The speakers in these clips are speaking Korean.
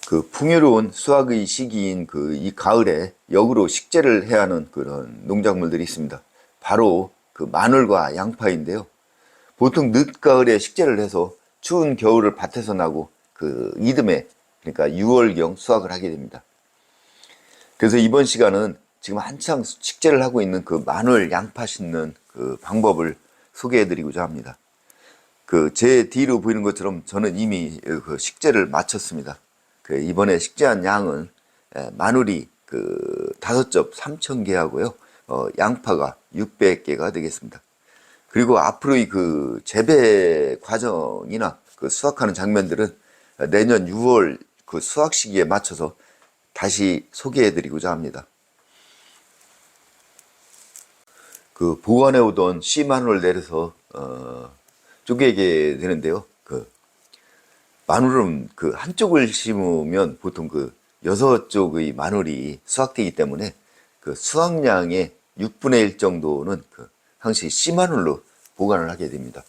그 풍요로운 수확의 시기인 이 가을에 역으로 식재를 해야 하는 그런 농작물들이 있습니다. 바로 그 마늘과 양파인데요. 보통 늦가을에 식재를 해서 추운 겨울을 밭에서 나고 그 이듬해, 그러니까 6월경 수확을 하게 됩니다. 그래서 이번 시간은 지금 한창 식재를 하고 있는 그 마늘, 양파 심는 그 방법을 소개해 드리고자 합니다. 그 제 뒤로 보이는 것처럼 저는 이미 그 식재를 마쳤습니다. 그 이번에 식재한 양은 마늘이 그 5접 3,000개 하고요. 양파가 600개가 되겠습니다. 그리고 앞으로의 그 재배 과정이나 그 수확하는 장면들은 내년 6월 그 수확 시기에 맞춰서 다시 소개해 드리고자 합니다. 그 보관해 오던 씨 마늘을 내려서 쪼개게 되는데요. 그 마늘은 그 한쪽을 심으면 보통 그 6쪽의 마늘이 수확되기 때문에 그 수확량의 6분의 1 정도는 그 항시 씨 마늘로 보관을 하게 됩니다.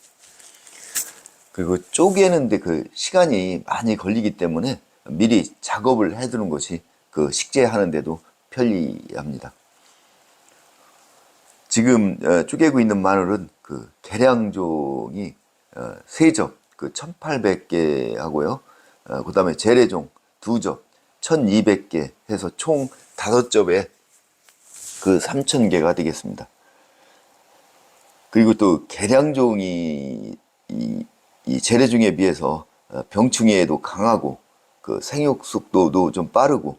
그리고 쪼개는데 그 시간이 많이 걸리기 때문에 미리 작업을 해두는 것이 그 식재하는데도 편리합니다. 지금 쪼개고 있는 마늘은 그 계량종이 3접 그 1,800개 하고요. 그 다음에 재래종 2접 1,200개 해서 총 5접에 그 3,000개가 되겠습니다. 그리고 또 계량종이 이 재래종에 비해서 병충해에도 강하고 그 생육 속도도 좀 빠르고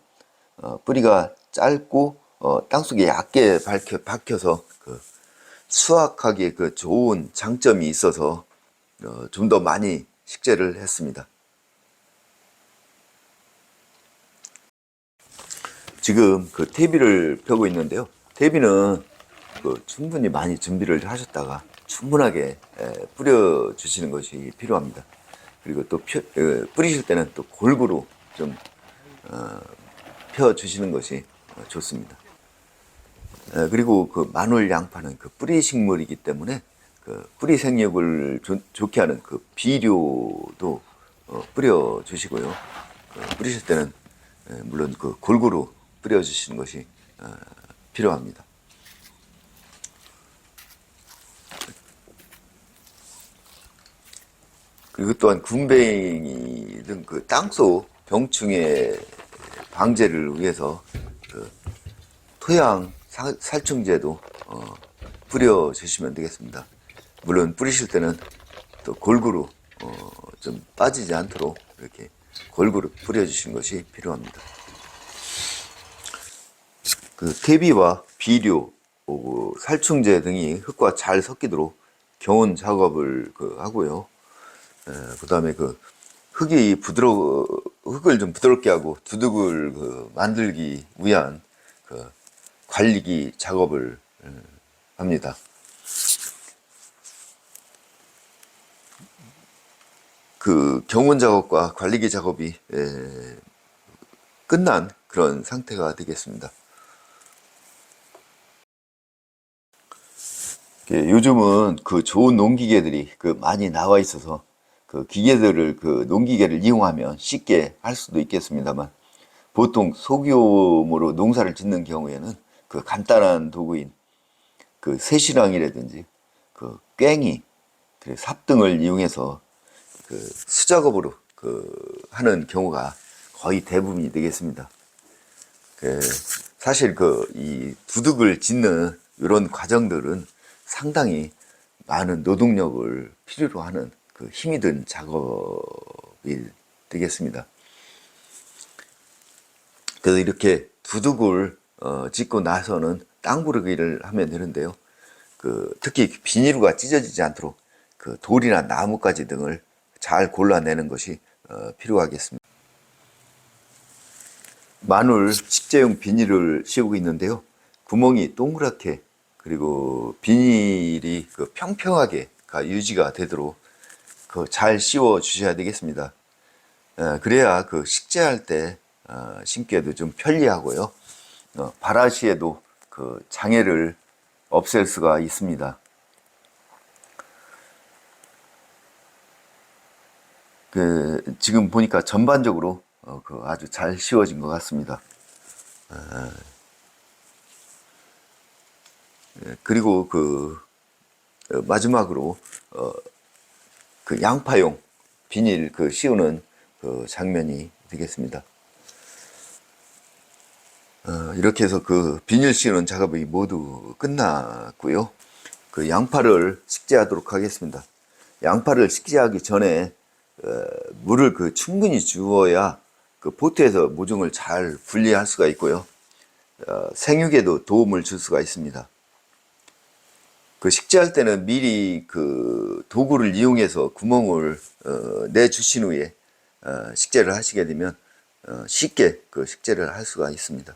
뿌리가 짧고 땅속에 얕게 박혀서 그 수확하기에 그 좋은 장점이 있어서 좀 더 많이 식재를 했습니다. 지금 그 퇴비를 펴고 있는데요. 퇴비는 그 충분히 많이 준비를 하셨다가 충분하게 뿌려 주시는 것이 필요합니다. 그리고 또 뿌리실 때는 또 골고루 좀 펴 주시는 것이 좋습니다. 그리고 그 마늘, 양파는 그 뿌리 식물이기 때문에 그 뿌리 생육을 좋게 하는 그 비료도 뿌려 주시고요. 뿌리실 때는 물론 그 골고루 뿌려 주시는 것이 필요합니다. 그리고 또한 군뱅이 등 그 땅속 병충해 방제를 위해서 그 토양 살충제도 뿌려 주시면 되겠습니다. 물론 뿌리실 때는 또 골고루 좀 빠지지 않도록 이렇게 골고루 뿌려 주시는 것이 필요합니다. 그 퇴비와 비료, 살충제 등이 흙과 잘 섞이도록 경운 작업을 하고요. 그 다음에 그 흙을 좀 부드럽게 하고 두둑을 만들기 위한 그 관리기 작업을 합니다. 그 경운 작업과 관리기 작업이 끝난 그런 상태가 되겠습니다. 요즘은 그 좋은 농기계들이 그 많이 나와 있어서 그 기계들을 그 농기계를 이용하면 쉽게 할 수도 있겠습니다만 보통 소규모로 농사를 짓는 경우에는 그 간단한 도구인 그 새시랑이라든지 그 꽹이, 그 삽 등을 이용해서 그 수작업으로 하는 경우가 거의 대부분이 되겠습니다. 사실 이 두둑을 짓는 이런 과정들은 상당히 많은 노동력을 필요로 하는 그 힘이 든 작업이 되겠습니다. 그래서 이렇게 두둑을 짓고 나서는 땅부르기를 하면 되는데요. 특히 비닐루가 찢어지지 않도록 그 돌이나 나뭇가지 등을 잘 골라내는 것이 필요하겠습니다. 마늘 식재용 비닐을 씌우고 있는데요. 구멍이 동그랗게 그리고 비닐이 평평하게 유지가 되도록 잘 씌워 주셔야 되겠습니다. 그래야 그 식재할 때 심기에도 좀 편리하고요. 발화시에도 그 장애를 없앨 수가 있습니다. 지금 보니까 전반적으로 아주 잘 씌워진 것 같습니다. 그리고 마지막으로 그 양파용 비닐 씌우는 그 장면이 되겠습니다. 이렇게 해서 그 비닐 씌우는 작업이 모두 끝났고요. 그 양파를 식재하도록 하겠습니다. 양파를 식재하기 전에 물을 충분히 주어야 그 보트에서 모종을 잘 분리할 수가 있고요. 생육에도 도움을 줄 수가 있습니다. 그 식재할 때는 미리 그 도구를 이용해서 구멍을 내주신 후에 식재를 하시게 되면 쉽게 그 식재를 할 수가 있습니다.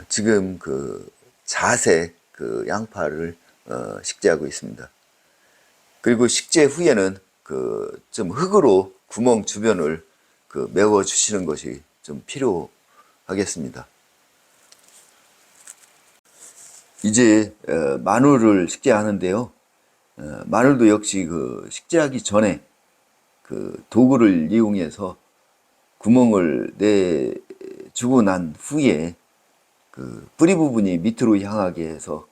지금 그 자색 그 양파를 식재하고 있습니다. 그리고 식재 후에는 좀 흙으로 구멍 주변을 메워 주시는 것이 좀 필요하겠습니다. 이제 마늘을 식재하는데요. 마늘도 역시 식재하기 전에 도구를 이용해서 구멍을 내주고 난 후에 뿌리 부분이 밑으로 향하게 해서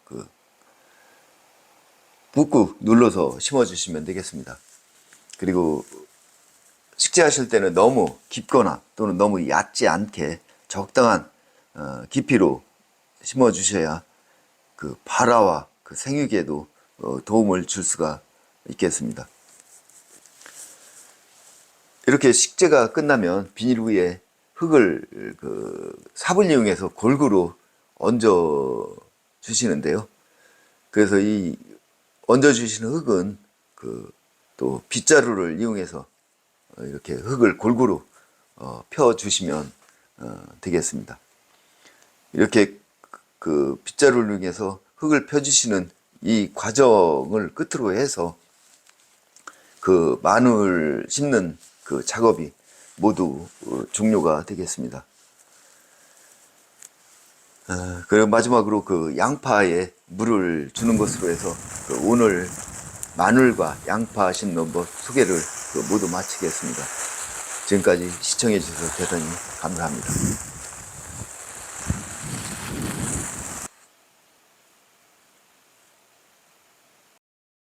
꾹꾹 눌러서 심어 주시면 되겠습니다. 그리고 식재하실 때는 너무 깊거나 또는 너무 얕지 않게 적당한 깊이로 심어 주셔야 발화와 생육에도 도움을 줄 수가 있겠습니다. 이렇게 식재가 끝나면 비닐 위에 흙을 삽을 이용해서 골고루 얹어 주시는데요. 그래서 이 얹어 주시는 흙은 또 빗자루를 이용해서 이렇게 흙을 골고루 펴 주시면 되겠습니다. 이렇게 빗자루를 이용해서 흙을 펴 주시는 이 과정을 끝으로 해서 마늘 심는 작업이 모두 종료가 되겠습니다. 그리고 마지막으로 양파에 물을 주는 것으로 해서 오늘 마늘과 양파 심는 법 소개를 모두 마치겠습니다. 지금까지 시청해 주셔서 대단히 감사합니다.